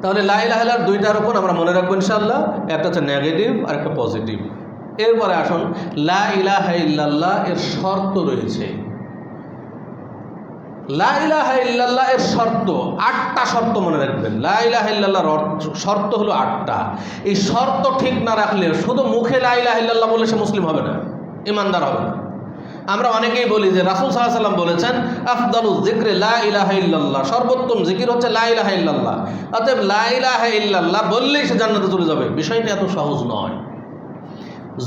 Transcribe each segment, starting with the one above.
তাহলে লা ইলাহা ইল্লাল্লাহর দুইটা রকম আমরা মনে রাখবো ইনশাআল্লাহ, একটা হচ্ছে নেগেটিভ আর একটা পজিটিভ। এরপরে আসুন, লা ইলাহা ইল্লাল্লাহ এর শর্ত রয়েছে। লা ইলাহা ইল্লাল্লাহ এর শর্ত 8টা শর্ত মনে রাখবেন। লা ইলাহা ইল্লাল্লাহর শর্ত হলো 8টা। এই শর্ত ঠিক না রাখলে শুধু মুখে লা ইলাহা ইল্লাল্লাহ বলে সে মুসলিম হবে না, ইমানদার হবে না। আমরা অনেকেই বলি যে রাসূল সাল্লাল্লাহু আলাইহি ওয়াসাল্লাম বলেছেন আফদালুজ যিকরি লা ইলাহা ইল্লাল্লাহ, সর্বোত্তম জিকির হচ্ছে লা ইলাহা ইল্লাল্লাহ। অতএব লা ইলাহা ইল্লাল্লাহ বললেই সে জান্নাতে চলে যাবে, বিষয়টা এত সহজ নয়।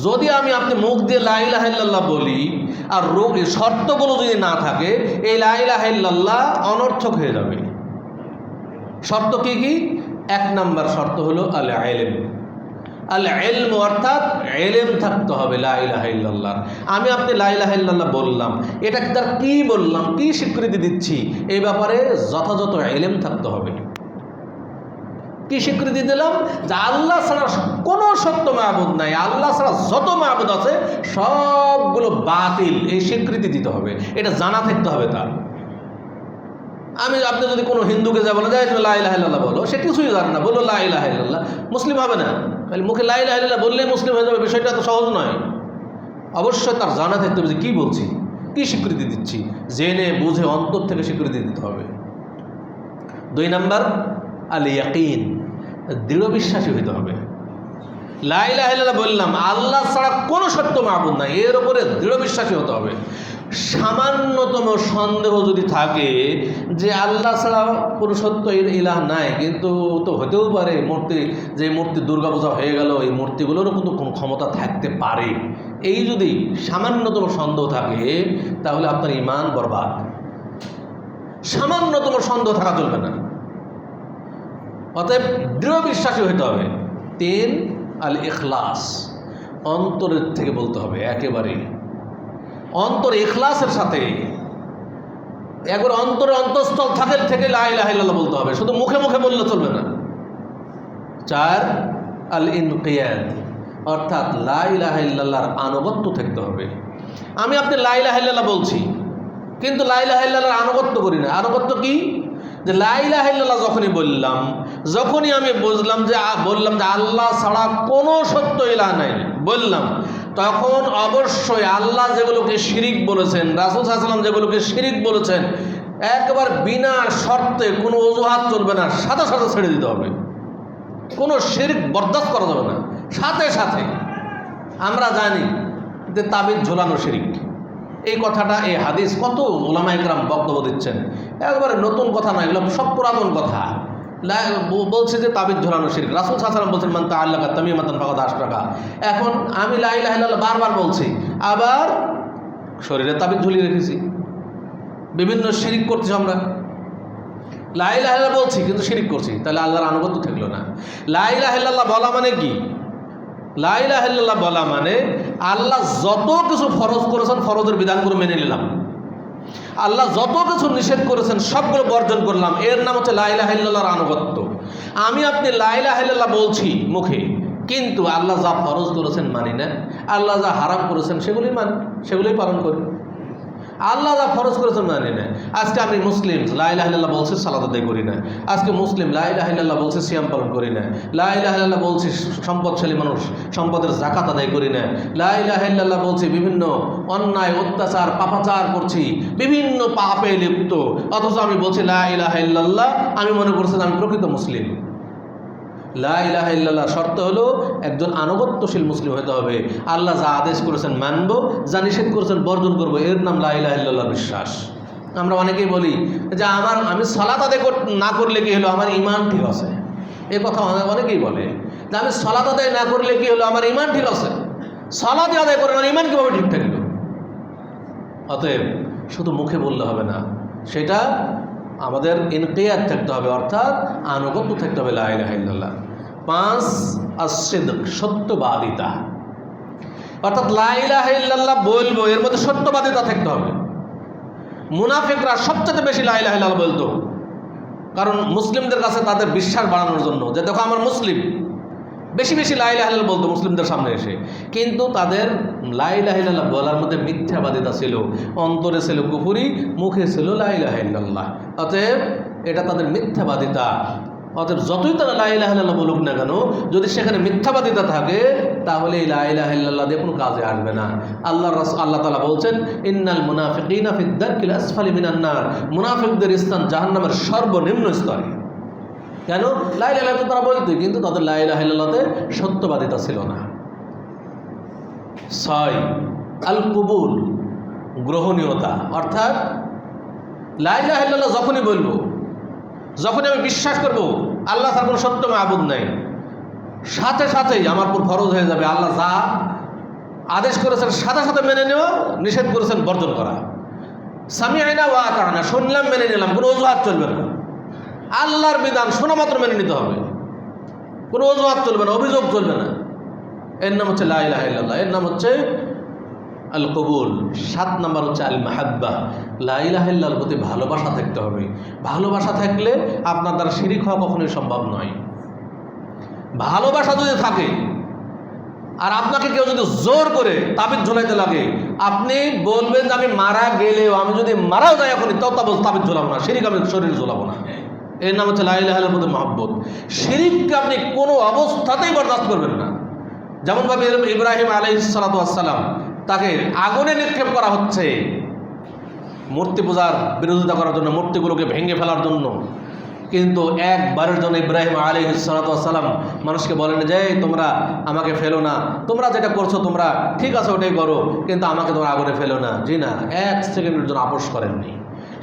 যদি আপনি মুখ দিয়ে লা ইলাহা ইল্লাল্লাহ বলি আর শর্তগুলো যদি না থাকে, এই লা ইলাহা ইল্লাল্লাহ অনর্থক হয়ে যাবে। শর্ত কি কি? 1 নম্বর শর্ত হলো আল ইলম। আল ইলম অর্থাৎ ইলম থাকতে হবে লা ইলাহা ইল্লাল্লাহ। আপনি লা ইলাহা ইল্লাল্লাহ বললাম, এটা তার কি বললাম, কি স্বীকৃতি দিচ্ছি, এই ব্যাপারে যথাযথ ইলম থাকতে হবে। কি স্বীকৃতি দিলাম? যে আল্লাহ ছাড়া কোনো সত্য মাবুদ নাই, আল্লাহ ছাড়া যত মাবুদ আছে সবগুলো বাতিল, এই স্বীকৃতি দিতে হবে। এটা জানা থাকতে হবে তার। আপনি যদি কোনো হিন্দুকে যা বলে যায় তুমি লা ইলাহা ইল্লাল্লাহ বলো, সে কিছুই জানে না, বললো লা ইলাহা ইল্লাল্লাহ, মুসলিম হবে না। মুখে লা ইলাহা ইল্লাল্লাহ বললেই মুসলিম হয়ে যাবে, বিষয়টা এত সহজ নয়। অবশ্যই তার জানা থাকতে হবে যে কী বলছি, কী স্বীকৃতি দিচ্ছি, জেনে বুঝে অন্তর থেকে স্বীকৃতি দিতে হবে। 2 নম্বর আল ইয়াকিন, দৃঢ় বিশ্বাসী হইতে হবে। লা ইলাহা ইল্লাল্লাহ বললাম, আল্লাহ ছাড়া কোনো সত্য মাবুদ নাই, এর উপরে দৃঢ় বিশ্বাসী হতে হবে। সামান্যতম সন্দেহ যদি থাকে যে আল্লাহ ছাড়া কোনো সত্য ইলাহ নাই, কিন্তু তো হতেও পারে যে মূর্তি দুর্গা পূজা হয়ে গেল, এই মূর্তিগুলোরও কিন্তু কোনো ক্ষমতা থাকতে পারে, এই যদি সামান্যতম সন্দেহ থাকে তাহলে আপনার ঈমান বরবাদ। সামান্যতম সন্দেহ থাকা চলবে না। অতএব দৃঢ় বিশ্বাসী হইতে হবে। 3 আল ইখলাস, অন্তরের থেকে বলতে হবে, একেবারে অন্তর ইখলাসের সাথে, একবার অন্তরে অন্তঃস্থল থেকে লা ইলাহা ইল্লাল্লাহ বলতে হবে, শুধু মুখে মুখে বললে চলবে না। 4 আল ইনকিয়াদ, অর্থাৎ লা ইলাহা ইল্লাল্লাহর আনুগত্য থাকতে হবে। আপনি লা ইলাহা ইল্লাল্লাহ বলছি, কিন্তু লা ইলাহা ইল্লাল্লাহর আনুগত্য করি না। আনুগত্য কি? যে লা ইলাহা ইল্লাল্লাহ যখনই আমি বললাম যে আল্লাহ ছাড়া কোনো সত্য ইলাহ নাই বললাম, তখন অবশ্যই আল্লাহ যেগুলোকে শিরিক বলেছেন, রাসূল সাল্লাল্লাহু আলাইহি ওয়াসাল্লাম যেগুলোকে শিরিক বলেছেন, একবার বিনা শর্তে কোনো অজুহাত চলবে না, সাথে সাথে ছেড়ে দিতে হবে। কোনো শিরিক বরদাস্ত করা যাবে না। সাথে সাথে আমরা জানি যে তাবিজ ঝোলানো শিরিক, এই কথাটা, এই হাদিস কত উলামায়ে কেরাম বক্তব্য দিচ্ছেন, একবারে নতুন কথা নয়, এগুলো সব পুরাতন কথা। বলছে যে তাবিজ ঝোলানো শিরক, রাসূল সাল্লাল্লাহু আলাইহি ওয়াসাল্লাম বলছেন মান তাআল্লাকা তামিমাতান ফাকাদ আশরাকা। এখন আমি লা ইলাহা ইল্লাল্লাহ বারবার বলছি, আবার শরীরে তাবিজ ঝুলিয়ে রেখেছি, বিভিন্ন শিরিক করছি আমরা। লা ইলাহা ইল্লাল্লাহ বলছি কিন্তু শিরিক করছি, তাহলে আল্লাহর আনুগত্য থাকলো না। লা ইলাহা ইল্লাল্লাহ বলা মানে কি? লা ইলাহা ইল্লাল্লাহ বলা মানে আল্লাহ যত কিছু ফরজ করেছেন ফরজের বিধানগুলো মেনে নিলাম, আল্লাহ যত কিছু নিষেধ করেছেন সবগুলো বর্জন করলাম, এর নাম হচ্ছে লা ইলাহা ইল্লাল্লাহর আনুগত্য। আপনি লা ইলাহা ইল্লাল্লাহ বলছি মুখে, কিন্তু আল্লাহ যা ফরজ করেছেন মানি না, আল্লাহ যা হারাম করেছেন সেগুলোই মানি, সেগুলোই পালন করি। আল্লাহ যা ফরজ করেছেন মানি না। আজকে আমি মুসলিম, লা ইলাহা ইল্লাল্লাহ বলছি, সালাত আদায় করি না। আজকে মুসলিম, লা ইলাহা ইল্লাল্লাহ বলছি, সিয়াম পালন করি না। লা ইলাহা ইল্লাল্লাহ বলছি, সম্পদশালী মানুষ, সম্পদের যাকাত আদায় করি না। লা ইলাহা ইল্লাল্লাহ বলছি, বিভিন্ন অন্যায় অত্যাচার পাপাচার করছি, বিভিন্ন পাপে লিপ্ত, অথচ আমি বলছি লা ইলাহা ইল্লাল্লাহ, আমি মনে করছি আমি প্রকৃত মুসলিম। লা ইলাহা ইল্লাল্লাহ শর্ত হলো একজন আনুগত্যশীল মুসলিম হতে হবে। আল্লাহ যা আদেশ করেছেন মানব, যা নিষেধ করেছেন বর্জন করবো, এর নাম লা ইলাহা ইল্লাল্লাহ বিশ্বাস। আমরা অনেকেই বলি যে আমি সালাত আদায় না করলে কি হলো, আমার ঈমান ঠিক আছে। এই কথা অনেকেই বলে যে আমি সালাত আদায় না করলে কি হলো, আমার ঈমান ঠিক আছে। সালাত আদায় করে আমার ঈমান কীভাবে ঠিক থাকলো? অতএব শুধু মুখে বললে হবে না, সেটা আমাদের ইনকিয়াদ থাকতে হবে, অর্থাৎ আনুগত্য থাকতে হবে লা ইলাহা ইল্লাল্লাহ। 5 as-sidq, সত্যবাদিতা, অর্থাৎ লা ইলাহা ইল্লাল্লাহ বলবো, এর মধ্যে সত্যবাদিতা থাকতে হবে। মুনাফিকরা সবচেয়ে বেশি লা ইলাহা ইল্লাল্লাহ বলতো, কারণ মুসলিমদের কাছে তাদের বিশ্বাস বাড়ানোর জন্য, যে দেখো আমার মুসলিম, বেশি বেশি লা ইলাহা ইল্লাল্লাহ বলতো মুসলিমদের সামনে এসে। কিন্তু তাদের লা ইলাহা ইল্লাল্লাহ বলার মধ্যে মিথ্যাবাদিতা ছিল, অন্তরে ছিল কুফরি, মুখে ছিল লা ইলাহা ইল্লাল্লাহ। অতএব এটা তাদের মিথ্যাবাদিতা। অতএব যতই তারা লা ইলাহা ইল্লাল্লাহ বলুক না কেন, যদি সেখানে মিথ্যাবাদিতা থাকে তাহলে এই লা ইলাহা ইল্লাল্লাহ দিয়ে কোনো কাজে আসবে না। আল্লাহ তাআলা বলছেন, ইন্নাল মুনাফিকিনা ফিদ দারকিল আসফালি মিনান নার, মুনাফিকদের স্থান জাহান্নামের সর্বনিম্ন স্তরে। কেন? লা ইলাহা ইল্লাল্লাহ তারা বলতোই, কিন্তু তাদের লা ইলাহা ইল্লাল্লাহতে সত্যবাদিতা ছিল না। 6 আল কুবুল, গ্রহণীয়তা। অর্থাৎ লা ইলাহা ইল্লাল্লাহ যখনই বলবো, যখনই আমি বিশ্বাস করব আল্লাহ তার কোনো সত্য মাবুদ নাই, সাথে সাথেই আমার উপর ফরজ হয়ে যাবে আল্লাহ যা আদেশ করেছেন সাথে সাথে মেনে নেওয়া, নিষেধ করেছেন বর্জন করা। সামিআনা ওয়া আতানা, শুনলাম মেনে নিলাম, কোনো অজুহাত চলবে না। আল্লাহর বিধান শোনা মাত্র মেনে নিতে হবে, কোনো অজুহাত চলবে না, অভিযোগ চলবে না। এর নাম হচ্ছে লা ইলাহা ইল্লাল্লাহ, এর নাম হচ্ছে আল কবুল। 7 নম্বর হচ্ছে আল মাহাব্বা, লা ইলাহা ইল্লাল্লাহর প্রতি ভালোবাসা থাকতে হবে। ভালোবাসা থাকলে আপনার দ্বারা শিরিক হওয়া কখনোই সম্ভব নয়। ভালোবাসা যদি থাকে আর আপনাকে কেউ যদি জোর করে তাবিজ ঝোলাইতে লাগে, আপনি বলবেন যে আমি মারা গেলেও, আমি যদি মারাও যাই এখনই তাও তাবিজ ঝোলাবো না, শিরিক আমি শরীর ঝোলাবো না। এর নাম হচ্ছে লা ইলাহা ইল্লাল্লাহর প্রতি মহব্বত। শিরিককে আপনি কোনো অবস্থাতেই বরদাস্ত করবেন না। যেমনভাবে ইব্রাহিম আলাইহিস সালাতু ওয়াস সালাম, তাকে আগুনে নিক্ষেপ করা হচ্ছে মূর্তি পূজার বিরোধিতা করার জন্য, মূর্তিগুলোকে ভেঙে ফেলার জন্য, কিন্তু একবারের জন্য ইব্রাহিম আলাইহিস সালাতু ওয়াস সালাম মানুষকে বলেন যে তোমরা আমাকে ফেলো না, তোমরা যেটা করছো তোমরা ঠিক আছে ওটাই করো, কিন্তু আমাকে তোমরা আগুনে ফেলো না। জি না, 1 সেকেন্ডের জন্য আপোষ করেননি।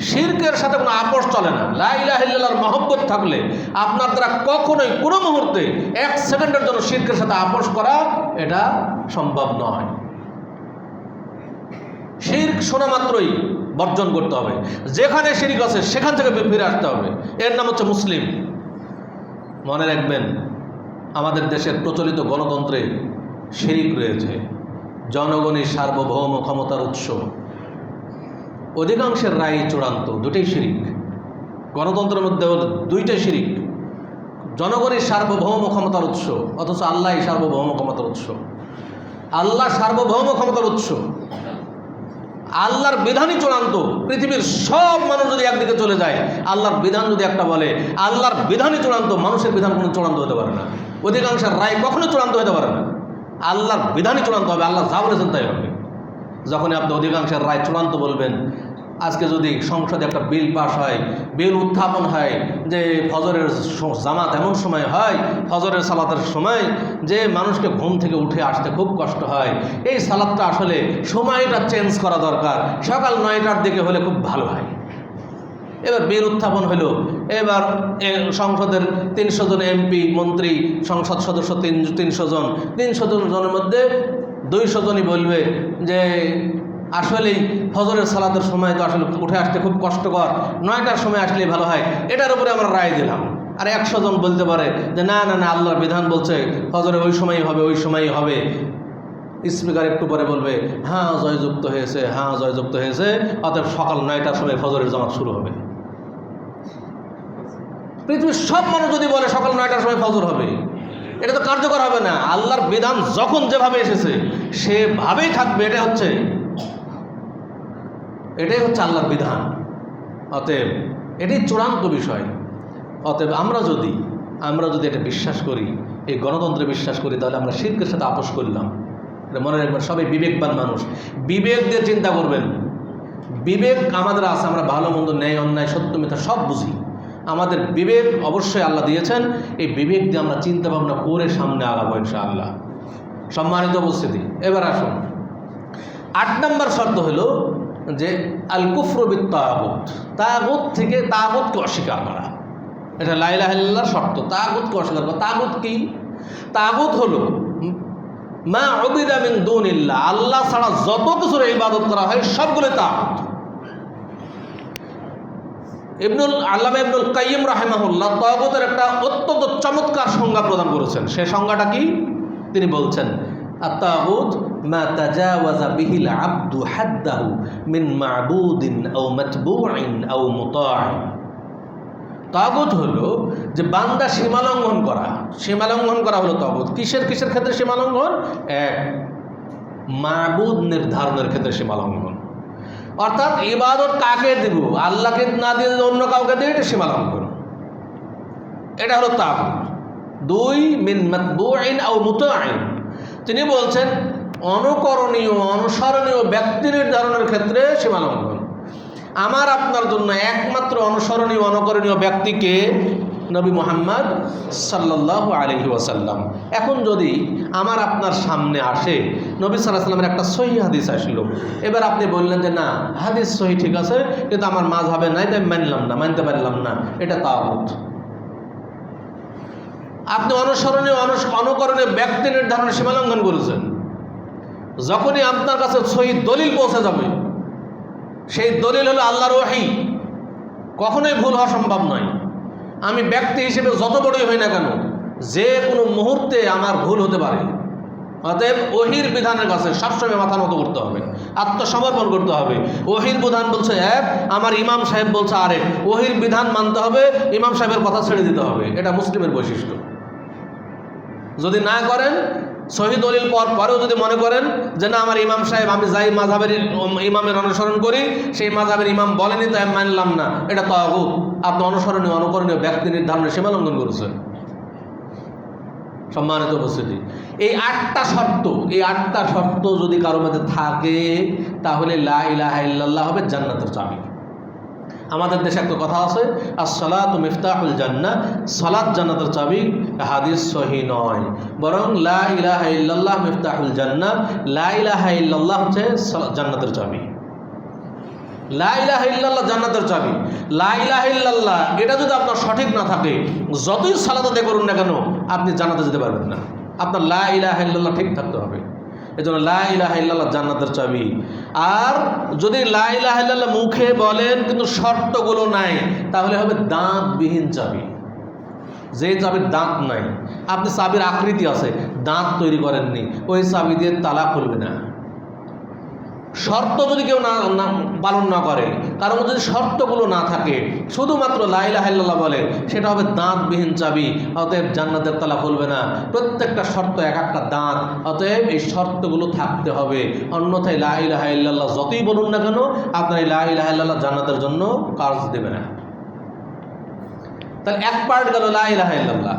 শিরকের সাথে কোনো আপোষ চলে না। লা ইলাহা ইল্লাল্লাহর মহব্বত থাকলে আপনার দ্বারা কখনোই কোনো মুহূর্তে 1 সেকেন্ডের জন্য শিরকের সাথে আপোষ করা এটা সম্ভব নয়। শিরক শোনা মাত্রই বর্জন করতে হবে, যেখানে শিরক আছে সেখান থেকে ফিরে আসতে হবে। এর নাম হচ্ছে মুসলিম। মনে রাখবেন, আমাদের দেশের প্রচলিত গণতন্ত্রে শিরক রয়েছে। জনগণই সার্বভৌম ক্ষমতার উৎস, অধিকাংশের রায় চূড়ান্ত, দুটোই শিরক। গণতন্ত্রের মধ্যে 2টা শিরক। জনগণই সার্বভৌম ক্ষমতার উৎস, অথচ আল্লাহ সার্বভৌম ক্ষমতার উৎস। আল্লাহ সার্বভৌম ক্ষমতার উৎস, আল্লাহর বিধানই চূড়ান্ত। পৃথিবীর সব মানুষ যদি একদিকে চলে যায়, আল্লাহর বিধান যদি একটা বলে আল্লাহর বিধানই চূড়ান্ত, মানুষের বিধান কোনো চূড়ান্ত হতে পারে না। অধিকাংশের রায় কখনো চূড়ান্ত হতে পারে না। আল্লাহর বিধানই চূড়ান্ত হবে, আল্লাহ যা বলেছেন তাই হবে। যখনই আপনি অধিকাংশের রায় চূড়ান্ত বলবেন, আজকে যদি সংসদে একটা বিল পাস হয়, বিল উত্থাপন হয় যে ফজরের জামাত এমন সময় হয়, ফজরের সালাতের সময় যে মানুষকে ঘুম থেকে উঠে আসতে খুব কষ্ট হয়, এই সালাতটা আসলে সময়টা চেঞ্জ করা দরকার, সকাল 9টার দিকে হলে খুব ভালো হয়। এবার বিল উত্থাপন হলো, এবার সংসদের 300 জন এমপি মন্ত্রী, সংসদ সদস্য 300 জন, 300 জনের মধ্যে 200 জনই বলবে যে আসলেই ফজরের সালাতের সময় তো আসলে উঠে আসতে খুব কষ্টকর, 9টার সময় আসলেই ভালো হয়, এটার উপরে আমরা রায় দিলাম। আর 100 জন বলতে পারে যে না না না, আল্লাহর বিধান বলছে ফজরে ওই সময়ই হবে, ওই সময়ই হবে। স্পিকার একটু পরে বলবে হ্যাঁ জয়যুক্ত হয়েছে, হ্যাঁ জয়যুক্ত হয়েছে, অতএব সকাল 9টার সময় ফজরের জামাত শুরু হবে। পৃথিবীর সব মানুষ যদি বলে সকাল 9টার সময় ফজর হবে, এটা তো কার্যকর হবে না। আল্লাহর বিধান যখন যেভাবে এসেছে সেভাবেই থাকবে, এটাই হচ্ছে আল্লাহর বিধান। অতএব এটাই চূড়ান্ত বিষয়। অতএব আমরা যদি এটা বিশ্বাস করি, এই গণতন্ত্রে বিশ্বাস করি, তাহলে আমরা শিরকের সাথে আপোষ করলাম। এটা মনে রাখবেন, সবাই বিবেকবান মানুষ, বিবেক দিয়ে চিন্তা করবেন। বিবেক আমাদের আছে, আমরা ভালো মন্দ, ন্যায় অন্যায়, সত্য মিথ্যা সব বুঝি। আমাদের বিবেক অবশ্যই আল্লাহ দিয়েছেন, এই বিবেক দিয়ে আমরা চিন্তা ভাবনা করে সামনে আগাবো ইনশাআল্লাহ। সম্মানিত উপস্থিতি, এবার আসুন 8 নম্বর শর্ত হলো যে আল কুফরু বিত তাগুত, তাগুত থেকে তাগুতকে অস্বীকার করা। এটা লা ইলাহা ইল্লাল্লাহর শর্ত, তাগুতকে অস্বীকার করা। তাগুত কি? তাগুত হলো মা উবিদা মিন দুনিল্লাহ, আল্লাহ ছাড়া যত কিছুর ইবাদত করা হয় সবগুলো তাগুত। আল্লামা ইবনুল কাইয়িম রাহিমাহুল্লাহ তাগুতের একটা অত্যন্ত চমৎকার সংজ্ঞা প্রদান করেছেন। সেই সংজ্ঞাটা কি? তিনি বলছেন আত-তাগুত মা তাজাওয়াজা বিহিল আবদু হাদ্দাহু মিন মা'বুদিন আও মাতবুইন আও মুতা'ইন। তাগুত হলো যে বান্দা সীমালঙ্ঘন করা হলো তাগুত। কিসের ক্ষেত্রে সীমালঙ্ঘন? এক, মা'বুদ নির্ধারণের ক্ষেত্রে সীমালঙ্ঘন। অর্থাৎ ইবাদত কাকে দিব, আল্লাহকে না দিয়ে অন্য কাউকে দিয়ে, এটা সীমালঙ্ঘন। এটা হলো তাগুত। 2 মিন মাতবুইন আও মুতাইন, তিনি বলছেন অনুকরণীয় অনুসরণীয় ব্যক্তি নির্ধারণের ক্ষেত্রে সীমালঙ্ঘন। আমার আপনার জন্য একমাত্র অনুসরণীয় অনুকরণীয় ব্যক্তিকে নবী মুহাম্মদ সাল্লাল্লাহু আলাইহি ওয়াসাল্লাম। এখন যদি আমার আপনার সামনে আসে নবী সাল্লাল্লাহু আলাইহি ওয়াসাল্লামের একটা সহিহ হাদিস আসলো, এবার আপনি বললেন যে না হাদিস সহিহ ঠিক আছে, কিন্তু আমার মাযহাবে নাই, তাই মানলাম না, মানতে পারলাম না, এটা তাগুত। আপনি অনুসরণীয় অনুকরণীয় ব্যক্তি নির্ধারণের সীমালঙ্ঘন করেছেন। যখনই আপনার কাছে সহিহ দলিল পৌঁছে যাবে, সেই দলিল হলো আল্লাহর ওহী, কখনোই ভুল হওয়া সম্ভব নয়। আমি ব্যক্তি হিসেবে যত বড়ই হই না কেন, যে কোনো মুহূর্তে আমার ভুল হতে পারে। অতএব ওহির বিধানের কাছে সবসময় মাথা নত করতে হবে, আত্মসমর্পণ করতে হবে। ওহির বিধান বলছে এক, আমার ইমাম সাহেব বলছে আরেক, ওহির বিধান মানতে হবে, ইমাম সাহেবের কথা ছেড়ে দিতে হবে। এটা মুসলিমের বৈশিষ্ট্য। যদি না করেন, সহিহ দলিল পরেও যদি মনে করেন যে না আমার ইমাম সাহেব, আমি যাই মাযহাবের ইমামের অনুসরণ করি, সেই মাযহাবের ইমাম বলেনি তাই আমি মানলাম না, এটা তাগুত। আপনি অনুসরণীয় অনুকরণীয় ব্যক্তি নির্ধারণের সীমালঙ্ঘন করেছেন। সম্মানিত উপস্থিতি, এই 8টা শর্ত, এই 8টা শর্ত যদি কারো মধ্যে থাকে, তাহলে লা ইলাহা ইল্লাল্লাহ হবে জান্নাতের চাবি। আমাদের দেশে একটা কথা আছে, as-সালাতু মিফতাহুল জান্নাহ, সালাত জান্নাতের চাবি। হাদিস সহিহ নয়, বরং লা ইলাহা ইল্লাল্লাহ মিফতাহুল জান্নাহ, লা ইলাহা ইল্লাল্লাহ হচ্ছে জান্নাতের চাবি। লা ইলাহা ইল্লাল্লাহ জান্নাতের চাবি। লা ইলাহা ইল্লাল্লাহ এটা যদি আপনার সঠিক না থাকে, যতই সালাত আদায় করুন না কেন, আপনি জান্নাতে যেতে পারবেন না। আপনার লা ইলাহা ইল্লাল্লাহ ঠিক থাকতে হবে। এজন্য লা ইলাহা ইল্লাল্লাহ জান্নাতের চাবি। আর যদি লা ইলাহা ইল্লাল্লাহ মুখে বলেন কিন্তু শর্তগুলো নাই, তাহলে হবে দাঁতবিহীন চাবি। যে চাবির দাঁত নাই, আপনি চাবির আকৃতি আছে, দাঁত তৈরি করেননি, ওই চাবি দিয়ে তালা খুলবে না। শর্ত যদি কেউ না পালন না করে, কারণ যদি শর্তগুলো না থাকে, শুধুমাত্র লা ইলাহা ইল্লাল্লাহ বলে, সেটা হবে দাঁতবিহীন চাবি। অতএব জান্নাতের তালা খুলবে না। প্রত্যেকটা শর্ত এক একটা দাঁত, অতএব এই শর্তগুলো থাকতে হবে। অন্যথায় লা ইলাহা ইল্লাল্লাহ যতই বলুন না কেন, আপনার এই লা ইলাহা ইল্লাল্লাহ জান্নাতের জন্য কাজ দেবে না। তাহলে এক পার্ট গেল লা ইলাহা ইল্লাল্লাহ।